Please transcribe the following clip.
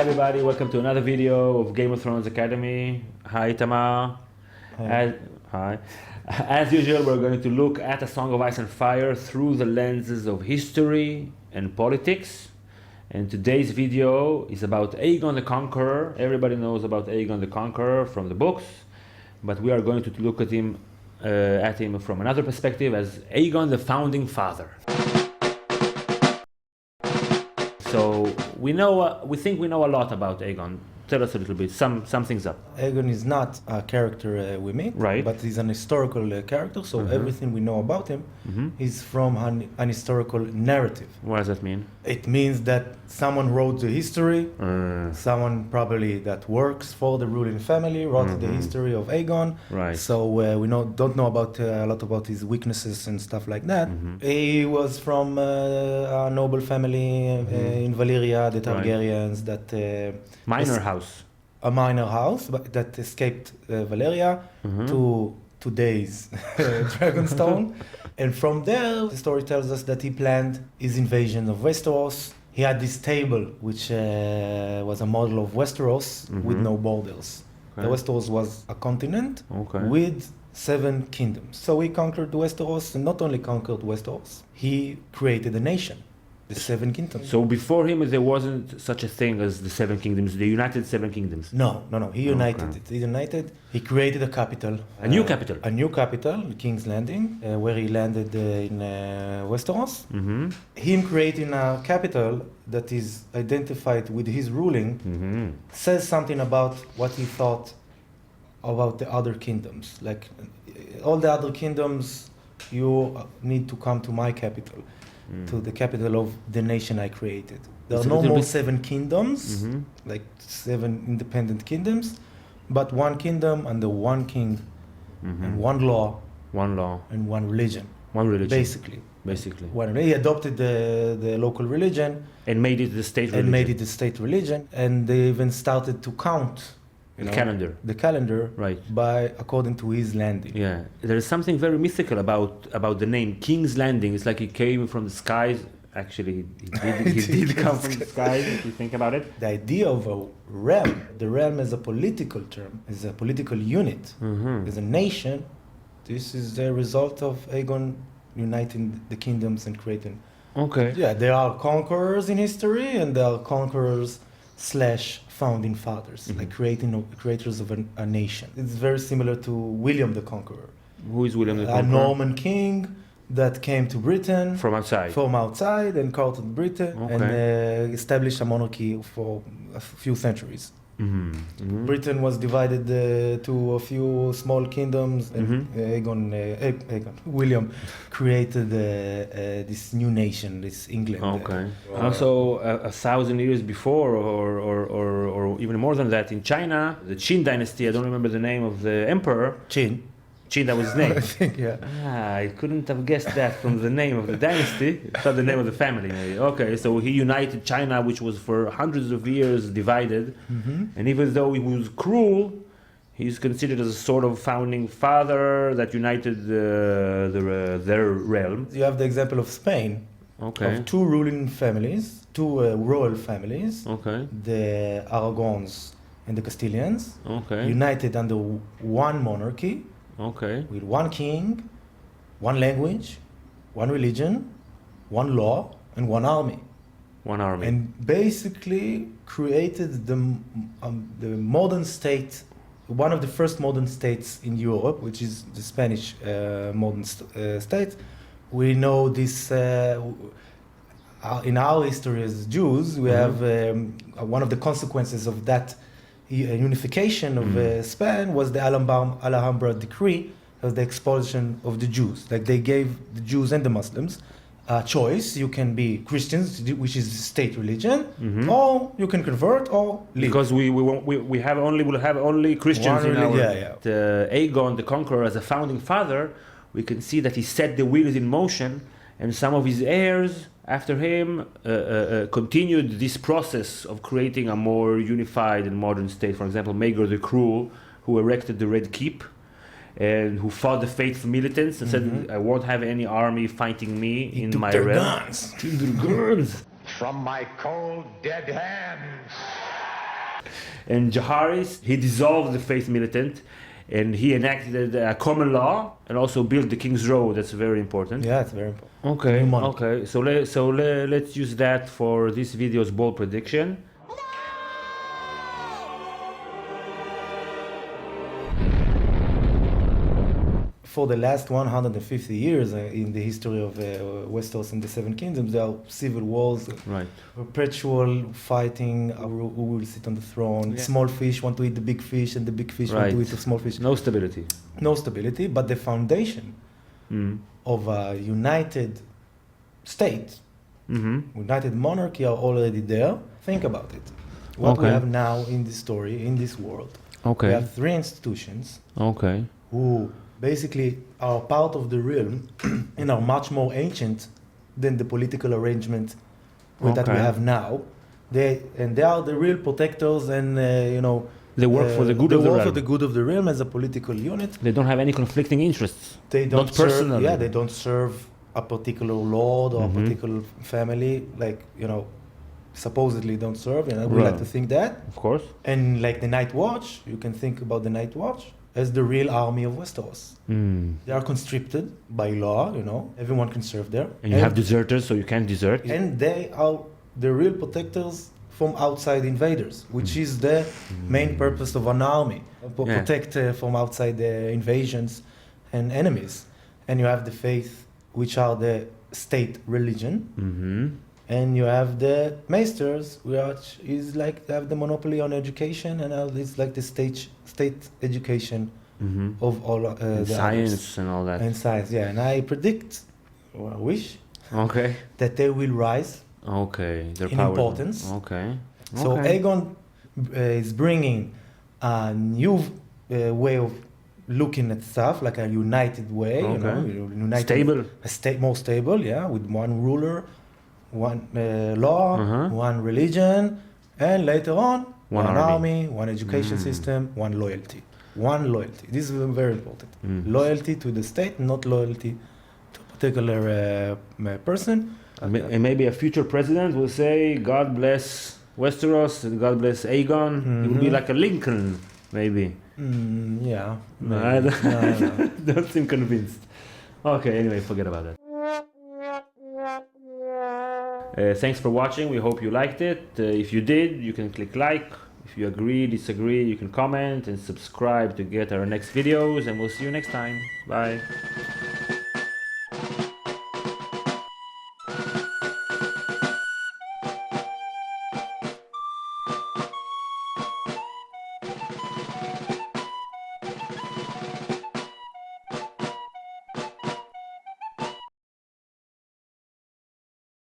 everybody, welcome to another video of Game of Thrones Academy. Hi Tamar. Hi. As usual, we're going to look at A Song of Ice and Fire through the lenses of history and politics. And today's video is about Aegon the Conqueror. Everybody knows about Aegon the Conqueror from the books, but we are going to look at him from another perspective as Aegon the Founding Father. So we think we know a lot about Aegon. Tell us a little bit, some things up. Aegon is not a character we meet, right? But he's an historical character, so everything we know about him is from an historical narrative. What does that mean? It means that someone wrote the history, someone probably that works for the ruling family wrote the history of Aegon. Right. So we don't know about a lot about his weaknesses and stuff like that. He was from a noble family in Valyria, the Targeryens, that minor house. A minor house, but that escaped Valyria to today's Dragonstone. And from there, the story tells us that he planned his invasion of Westeros. He had this table, which was a model of Westeros with no borders. Okay. The Westeros was a continent with 7 kingdoms. So he conquered Westeros, and not only conquered Westeros, he created a nation. The 7 kingdoms. So before him, there wasn't such a thing as the 7 kingdoms, the United 7 Kingdoms. No. He united it. He created a capital. A new capital. A new capital, King's Landing, where he landed in Westeros. Him creating a capital that is identified with his ruling says something about what he thought about the other kingdoms. Like all the other kingdoms, you need to come to my capital. To the capital of the nation I created. There are no more 7 kingdoms, like 7 independent kingdoms, but 1 kingdom under 1 king and 1 law. 1 law. And 1 religion. 1 religion. Basically. He adopted the local religion. And made it the state religion. And they even started to count the calendar, right, by according to his landing. Yeah, there is something very mythical about the name King's Landing. It's like he came from the skies. Actually, he did come from the skies. If you think about it, the idea of a realm, the realm as a political term, as a political unit, as a nation. This is the result of Aegon uniting the kingdoms and creating. Yeah, there are conquerors in history, and there are conquerors / founding fathers, like creators of a nation. It's very similar to William the Conqueror. Who is William the Conqueror? A Norman king that came to Britain from outside and conquered Britain and established a monarchy for a few centuries. Britain was divided to a few small kingdoms, and William created this new nation, this England. Also, 1,000 years before, or even more than that, in China, the Qin dynasty. I don't remember the name of the emperor. Qin, that was his name. I think, yeah. I couldn't have guessed that from the name of the dynasty. It's not the name of the family, maybe. Okay, so he united China, which was for hundreds of years divided. And even though he was cruel, he's considered as a sort of founding father that united their realm. You have the example of Spain, of 2 ruling families, 2 royal families, the Aragons and the Castilians, united under 1 monarchy. With 1 king, 1 language, 1 religion, 1 law, and 1 army. And basically created the modern state, one of the first modern states in Europe, which is the Spanish modern state. We know this in our history as Jews. We have one of the consequences of that unification of Spain was the Alhambra decree of the expulsion of the Jews. Like they gave the Jews and the Muslims a choice. You can be Christians, which is the state religion, or you can convert or leave. Because we'll have only Christians in our. Aegon the Conqueror, as a founding father, we can see that he set the wheels in motion, and some of his heirs after him continued this process of creating a more unified and modern state. For example, Maegor the Cruel, who erected the Red Keep and who fought the faithful militants and said, I won't have any army fighting me in my realm. Guns. Guns. From my cold, dead hands. And Jaehaerys, he dissolved the faith militant, and he enacted a common law and also built the King's Road. That's very important. Yeah, it's very important. Okay, okay. So let's use that for this video's bold prediction. For the last 150 years in the history of Westeros and the Seven Kingdoms, there are civil wars, right, perpetual fighting, who will sit on the throne. Yeah. Small fish want to eat the big fish, and the big fish want to eat the small fish. No stability. No stability, but the foundation of a united state, united monarchy are already there. Think about it. What we have now in this story, in this world, we have three institutions who basically are part of the realm and are much more ancient than the political arrangement that we have now. They are the real protectors, and they work for the good of the realm. They work for the good of the realm as a political unit. They don't have any conflicting interests. They don't not personally. Yeah, they don't serve a particular lord or a particular family. Supposedly don't serve. We like to think that. Of course. And like the Night Watch, you can think about the Night Watch as the real army of Westeros. They are conscripted by law, everyone can serve there. And you have deserters, so you can't desert. And they are the real protectors from outside invaders, which is the main purpose of an army, protect from outside invasions and enemies. And you have the faith, which are the state religion. And you have the maesters, which is like they have the monopoly on education, and it's like the state education of all the science others. And all that. And science, yeah. And I predict, or I wish, that they will rise their in importance. So Aegon is bringing a new way of looking at stuff, like a united way, united, stable, more stable, with one ruler, one law, one religion, and later on, one army, one education system, one loyalty. One loyalty. This is very important. Loyalty to the state, not loyalty to a particular person. And maybe a future president will say, God bless Westeros, and God bless Aegon. It will be like a Lincoln, maybe. Yeah. No, I don't seem convinced. Okay, anyway, forget about that. Thanks for watching. We hope you liked it. If you did, you can click like. If you agree, disagree, you can comment and subscribe to get our next videos. And we'll see you next time. Bye.